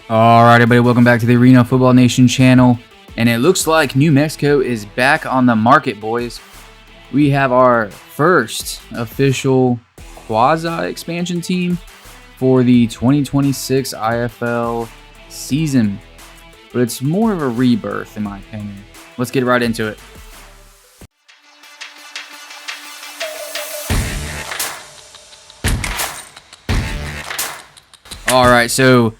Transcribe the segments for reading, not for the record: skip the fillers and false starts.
Alright, everybody, welcome back to the Arena Football Nation channel. And it looks like New Mexico is back on the market, boys. We have our first official quasi-expansion team for the 2026 IFL season. But it's more of a rebirth, in my opinion. Let's get right into it. Alright, so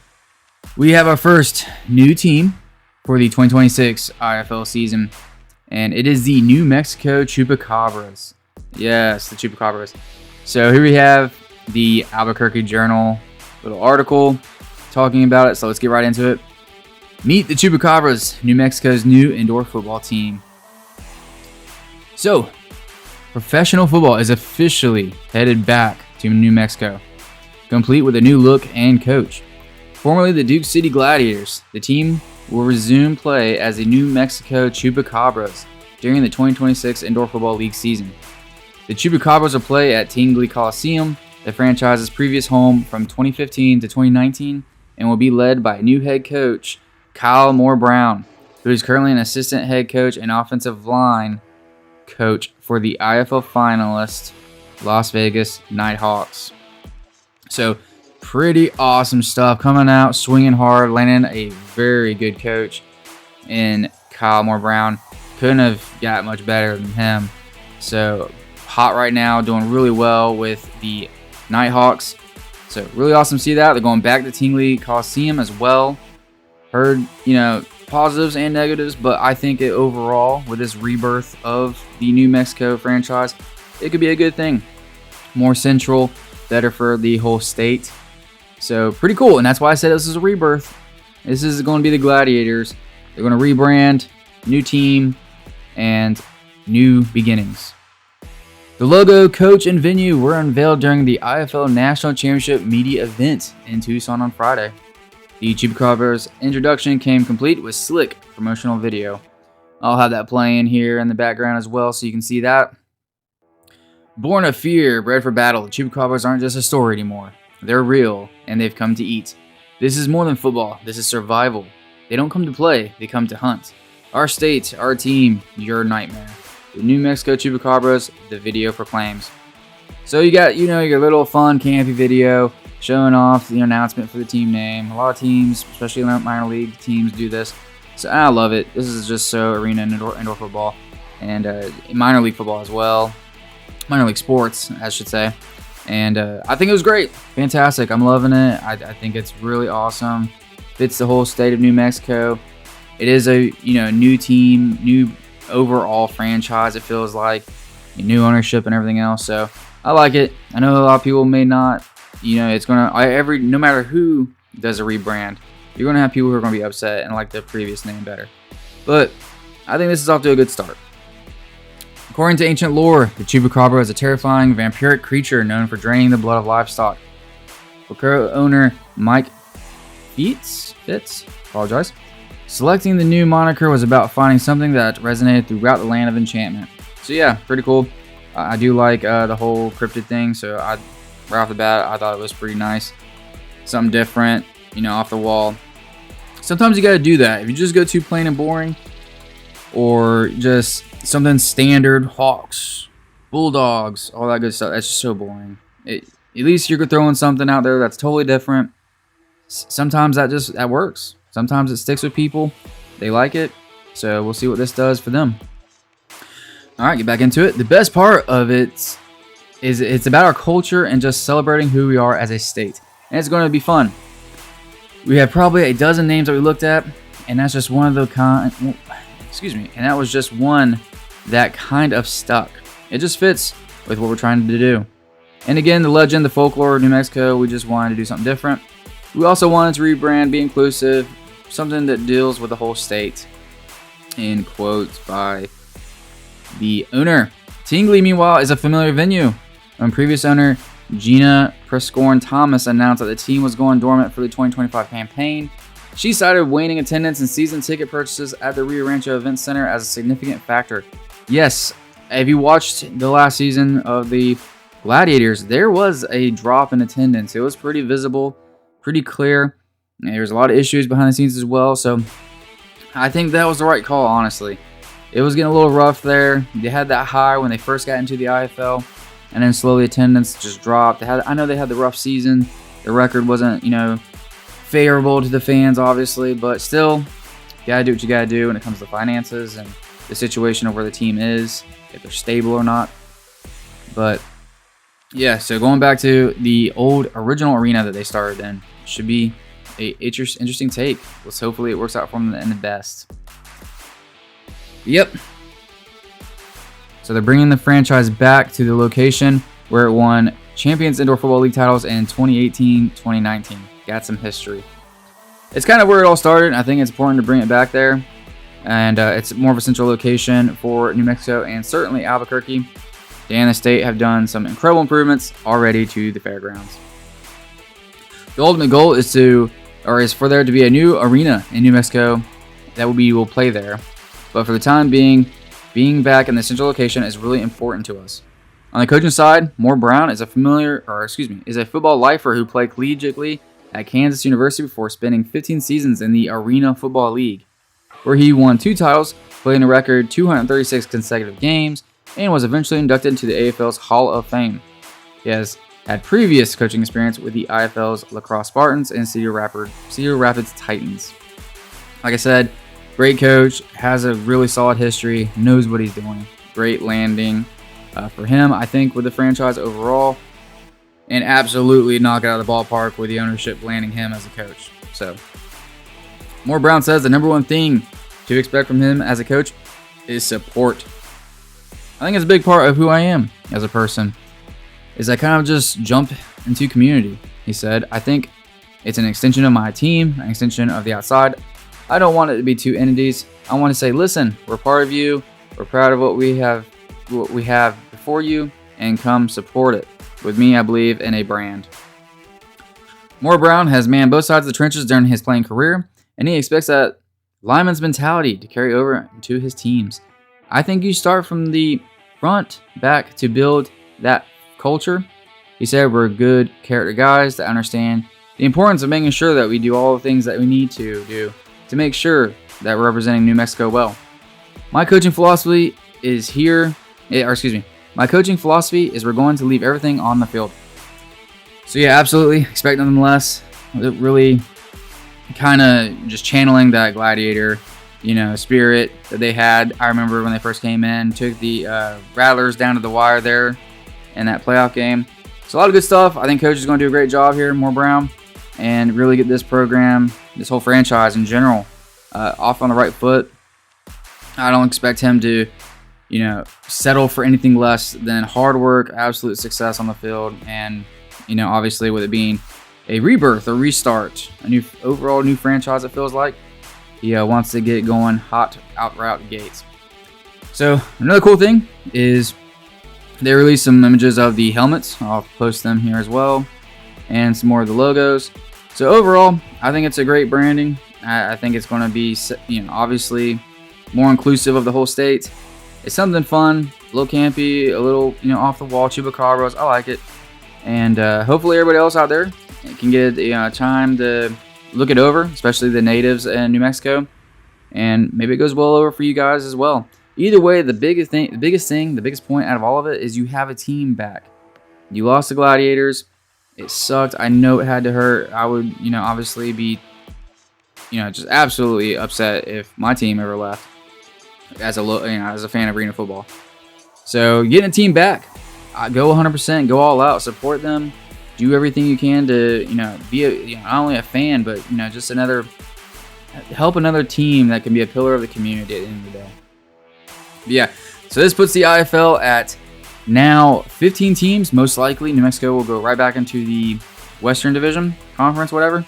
we have our first new team for the 2026 IFL season, and it is the New Mexico Chupacabras. Yes, the Chupacabras. So here we have the Albuquerque Journal little article talking about it, so let's get right into it. Meet the Chupacabras, New Mexico's new indoor football team. So, professional football is officially headed back to New Mexico, complete with a new look and coach. Formerly the Duke City Gladiators, the team will resume play as the New Mexico Chupacabras during the 2026 Indoor Football League season. The Chupacabras will play at Tingley Coliseum, the franchise's previous home from 2015 to 2019, and will be led by new head coach Kyle Moore Brown, who is currently an assistant head coach and offensive line coach for the IFL finalist Las Vegas Nighthawks. So, pretty awesome stuff coming out, swinging hard, landing a very good coach in Kyle Moore Brown. Couldn't have got much better than him. So hot right now, doing really well with the Nighthawks. So really awesome to see that. They're going back to Tingley Coliseum as well. Heard, positives and negatives, but I think overall, with this rebirth of the New Mexico franchise, it could be a good thing. More central, better for the whole state. So pretty cool, and that's why I said this is a rebirth. This is going to be the Gladiators. They're going to rebrand, new team, and new beginnings. The logo, coach, and venue were unveiled during the IFL National Championship media event in Tucson on Friday. The Chupacabras introduction came complete with slick promotional video. I'll have that playing here in the background as well so you can see that. Born of fear, bred for battle, the Chupacabras aren't just a story anymore. They're real, and they've come to eat. This is more than football. This is survival. They don't come to play. They come to hunt. Our state, our team, your nightmare. The New Mexico Chupacabras, the video proclaims. So you got, your little fun, campy video showing off the announcement for the team name. A lot of teams, especially minor league teams, do this. So I love it. This is just so arena and indoor football. And minor league football as well. Minor league sports, I should say. And I think it was great. Fantastic. I'm loving it. I think it's really awesome. Fits the whole state of New Mexico. It is a new team, new overall franchise. It feels like new ownership and everything else. So I like it. I know a lot of people may not. It's gonna no matter who does a rebrand, you're gonna have people who are gonna be upset and like the previous name better. But I think this is off to a good start. According to ancient lore, the Chupacabra is a terrifying vampiric creature known for draining the blood of livestock. For co-owner Mike Fitz, selecting the new moniker was about finding something that resonated throughout the land of enchantment. So yeah, pretty cool. I do like the whole cryptid thing, so right off the bat, I thought it was pretty nice. Something different, off the wall. Sometimes you gotta do that. If you just go too plain and boring, or just something standard, hawks, bulldogs, all that good stuff, that's just so boring. At least you're throwing something out there that's totally different. Sometimes that works. Sometimes it sticks with people. They like it. So we'll see what this does for them. All right, get back into it. The best part of it is it's about our culture and just celebrating who we are as a state. And it's going to be fun. We have probably a dozen names that we looked at, and that's just one of the and that was just one that kind of stuck. It just fits with what we're trying to do. And again, the legend, the folklore of New Mexico, we just wanted to do something different. We also wanted to rebrand, be inclusive, something that deals with the whole state. In quotes by the owner. Tingley, meanwhile, is a familiar venue. Previous owner Gina Prescorn Thomas announced that the team was going dormant for the 2025 campaign. She cited waning attendance and season ticket purchases at the Rio Rancho Event Center as a significant factor. Yes, if you watched the last season of the Gladiators, there was a drop in attendance. It was pretty visible, pretty clear. And there's a lot of issues behind the scenes as well. So I think that was the right call, honestly. It was getting a little rough there. They had that high when they first got into the IFL, and then slowly attendance just dropped. I know they had the rough season. The record wasn't, favorable to the fans, obviously, but still, you gotta do what you gotta do when it comes to finances and the situation of where the team is, if they're stable or not. But yeah, so going back to the old original arena that they started in, should be a interesting take. Let's hopefully it works out for them in the best. Yep. So they're bringing the franchise back to the location where it won Champions Indoor Football League titles in 2018-2019. Got some history. It's kind of where it all started. I think it's important to bring it back there. And it's more of a central location for New Mexico and certainly Albuquerque. Dan and the state have done some incredible improvements already to the fairgrounds. The ultimate goal is for there to be a new arena in New Mexico that will play there. But for the time being back in the central location is really important to us. On the coaching side, Moore Brown is a football lifer who played collegiately at Kansas University before spending 15 seasons in the Arena Football League, where he won 2 titles, played in a record 236 consecutive games, and was eventually inducted into the AFL's Hall of Fame. He has had previous coaching experience with the IFL's Lacrosse Spartans and Cedar Rapids Titans. Like I said, great coach, has a really solid history, knows what he's doing. Great landing for him, I think, with the franchise overall. And absolutely knock it out of the ballpark with the ownership landing him as a coach. So, Moore Brown says the number one thing to expect from him as a coach is support. I think it's a big part of who I am as a person, is I kind of just jump into community. He said, I think it's an extension of my team, an extension of the outside. I don't want it to be two entities. I want to say, listen, we're part of you. We're proud of what we have before you, and come support it. With me, I believe in a brand. Moore Brown has manned both sides of the trenches during his playing career, and he expects that lineman's mentality to carry over into his teams. I think you start from the front back to build that culture. He said we're good character guys that understand the importance of making sure that we do all the things that we need to do to make sure that we're representing New Mexico well. My coaching philosophy is my coaching philosophy is we're going to leave everything on the field. So yeah, absolutely expect nothing less. Really kind of just channeling that gladiator, spirit that they had. I remember when they first came in, took the Rattlers down to the wire there in that playoff game. So a lot of good stuff. I think coach is going to do a great job here, Moore Brown, and really get this program, this whole franchise in general, off on the right foot. I don't expect him to, settle for anything less than hard work, absolute success on the field, and, obviously with it being a rebirth, a restart, a new franchise, it feels like. He wants to get going hot out the gates. So another cool thing is they released some images of the helmets. I'll post them here as well, and some more of the logos. So overall, I think it's a great branding. I think it's going to be, obviously more inclusive of the whole state. It's something fun, a little campy, a little, off the wall, Chupacabras. I like it. And hopefully everybody else out there can get time to look it over, especially the natives in New Mexico. And maybe it goes well over for you guys as well. Either way, the biggest point out of all of it is you have a team back. You lost the Gladiators. It sucked. I know it had to hurt. I would, obviously be, just absolutely upset if my team ever left as a fan of arena football. So getting a team back, go 100%, go all out, support them, do everything you can to, be not only a fan, but just help another team that can be a pillar of the community at the end of the day. But yeah, so this puts the IFL at now 15 teams. Most likely, New Mexico will go right back into the Western Division Conference, whatever.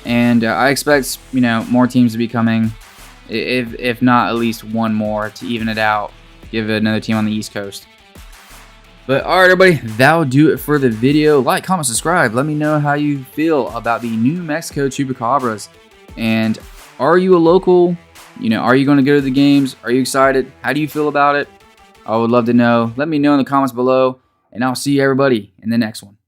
And I expect, more teams to be coming, if not at least one more to even it out, give it another team on the East Coast. But all right, everybody, that'll do it for the video. Like, comment, subscribe. Let me know how you feel about the New Mexico Chupacabras. And are you a local? Are you going to go to the games? Are you excited? How do you feel about it? I would love to know. Let me know in the comments below, and I'll see everybody in the next one.